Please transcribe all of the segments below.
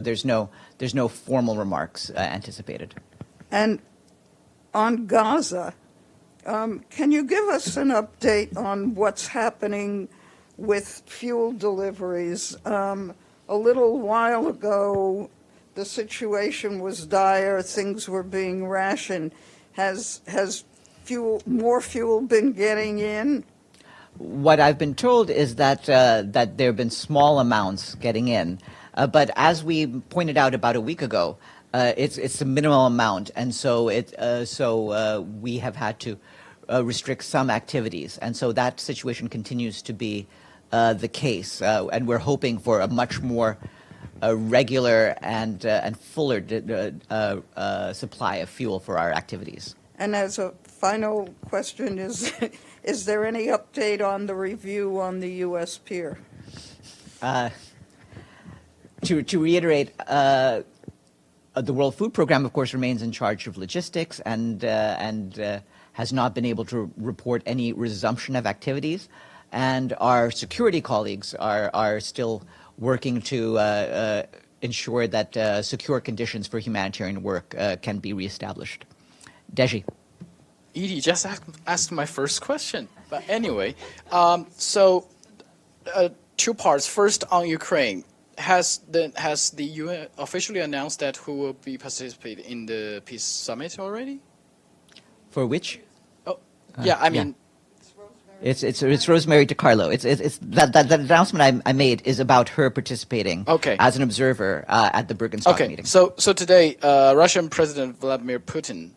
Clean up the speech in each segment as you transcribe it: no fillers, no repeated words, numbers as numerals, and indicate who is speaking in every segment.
Speaker 1: there's no formal remarks anticipated.
Speaker 2: And on Gaza, can you give us an update on what's happening with fuel deliveries? A little while ago, the situation was dire. Things were being rationed. Has more fuel been getting in?
Speaker 1: What I've been told is that that there have been small amounts getting in, but as we pointed out about a week ago, it's a minimal amount, and so we have had to restrict some activities, and so that situation continues to be the case, and we're hoping for a much more regular and fuller supply of fuel for our activities.
Speaker 2: And as a final question, is there any update on the review on the U.S. pier?
Speaker 1: To reiterate, the World Food Program, of course, remains in charge of logistics and has not been able to report any resumption of activities. And our security colleagues are still working to ensure that secure conditions for humanitarian work can be reestablished. Deji.
Speaker 3: Edie just asked my first question. But anyway, two parts. First, on Ukraine. Has the UN officially announced that who will be participating in the peace summit already?
Speaker 1: For which?
Speaker 3: Oh, yeah. I mean,
Speaker 1: it's Rosemary DiCarlo. It's that announcement I made is about her participating as an observer at the Bergenstock meeting.
Speaker 3: So today, Russian President Vladimir Putin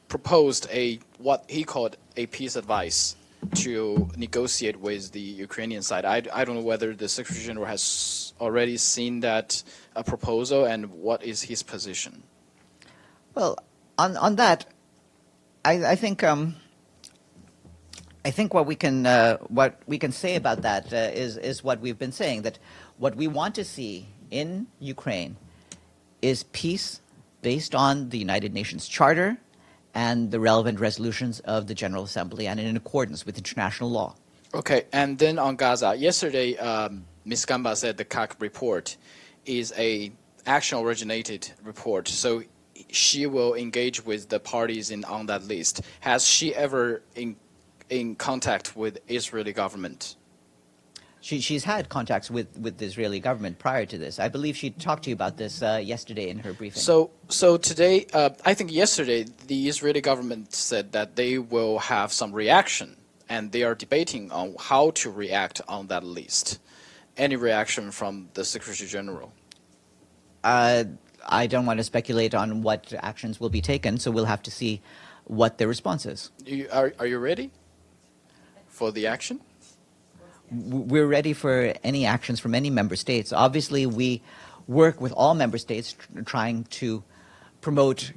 Speaker 3: proposed what he called a peace advice to negotiate with the Ukrainian side. I don't know whether the Secretary General has already seen that proposal, and what is his position?
Speaker 1: Well, on that, I think what we can say about that is what we've been saying, that what we want to see in Ukraine is peace based on the United Nations Charter and the relevant resolutions of the General Assembly and in accordance with international law.
Speaker 3: Okay, and then on Gaza, yesterday Ms. Gamba said the CAC report is a action-originated report, so she will engage with the parties on that list. Has she ever in contact with Israeli government?
Speaker 1: She's had contacts with the Israeli government prior to this. I believe she talked to you about this yesterday in her briefing.
Speaker 3: So today, I think yesterday, the Israeli government said that they will have some reaction, and they are debating on how to react on that list. Any reaction from the Secretary General?
Speaker 1: I don't want to speculate on what actions will be taken, so we'll have to see what the response is.
Speaker 3: Are you ready for the action?
Speaker 1: We're ready for any actions from any member states. Obviously, we work with all member states trying to promote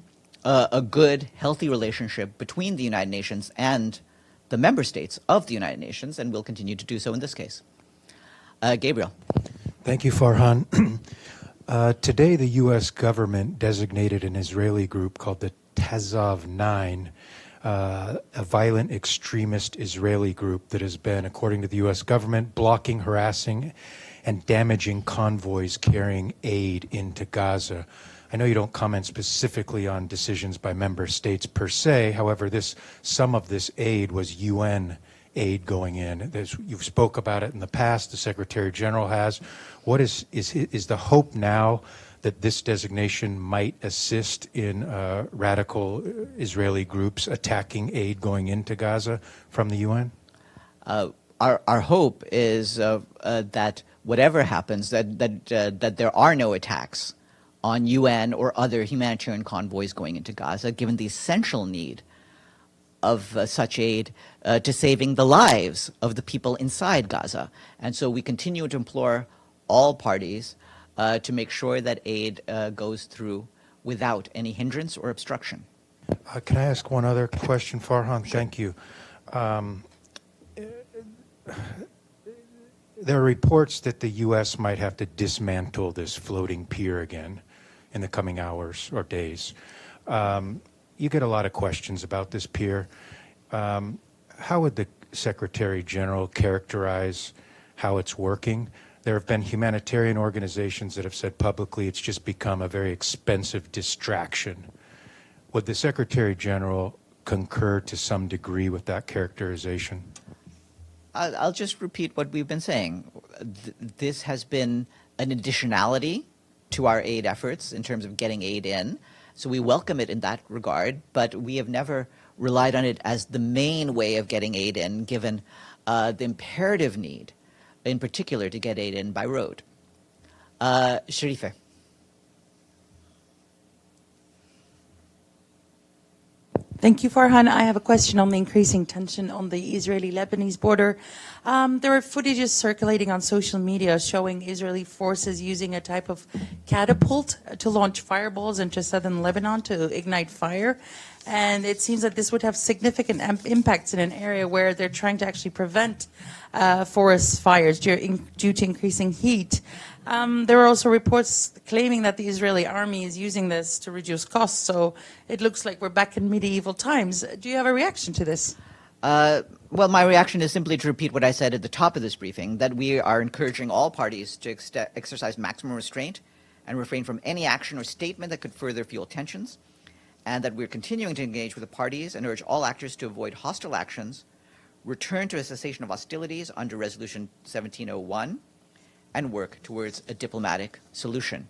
Speaker 1: a good, healthy relationship between the United Nations and the member states of the United Nations, and we'll continue to do so in this case. Gabriel.
Speaker 4: Thank you, Farhan. Today, the U.S. government designated an Israeli group called the Tazov 9, a violent extremist Israeli group that has been, according to the U.S. government, blocking, harassing, and damaging convoys carrying aid into Gaza. I know you don't comment specifically on decisions by member states per se. However, some of this aid was UN aid going in. You've spoke about it in the past. The Secretary General has. What is the hope now that this designation might assist in radical Israeli groups attacking aid going into Gaza from the UN?
Speaker 1: Our hope is that whatever happens, that there are no attacks on UN or other humanitarian convoys going into Gaza, given the essential need of such aid to saving the lives of the people inside Gaza. And so we continue to implore all parties to make sure that aid goes through without any hindrance or obstruction.
Speaker 4: Can I ask one other question, Farhan? Sure. Thank you. There are reports that the U.S. might have to dismantle this floating pier again in the coming hours or days. You get a lot of questions about this pier. How would the Secretary General characterize how it's working? There have been humanitarian organizations that have said publicly it's just become a very expensive distraction. Would the Secretary General concur to some degree with that characterization?
Speaker 1: I'll just repeat what we've been saying. This has been an additionality to our aid efforts in terms of getting aid in. So we welcome it in that regard, but we have never relied on it as the main way of getting aid in, given the imperative need, in particular, to get aid in by road. Sharife.
Speaker 5: Thank you, Farhan. I have a question on the increasing tension on the Israeli-Lebanese border. There are footages circulating on social media showing Israeli forces using a type of catapult to launch fireballs into southern Lebanon to ignite fire. And it seems that this would have significant impacts in an area where they're trying to actually prevent forest fires due to increasing heat. There are also reports claiming that the Israeli army is using this to reduce costs, so it looks like we're back in medieval times. Do you have a reaction to this?
Speaker 1: Well, my reaction is simply to repeat what I said at the top of this briefing, that we are encouraging all parties to exercise maximum restraint and refrain from any action or statement that could further fuel tensions, and that we're continuing to engage with the parties and urge all actors to avoid hostile actions, return to a cessation of hostilities under Resolution 1701, and work towards a diplomatic solution.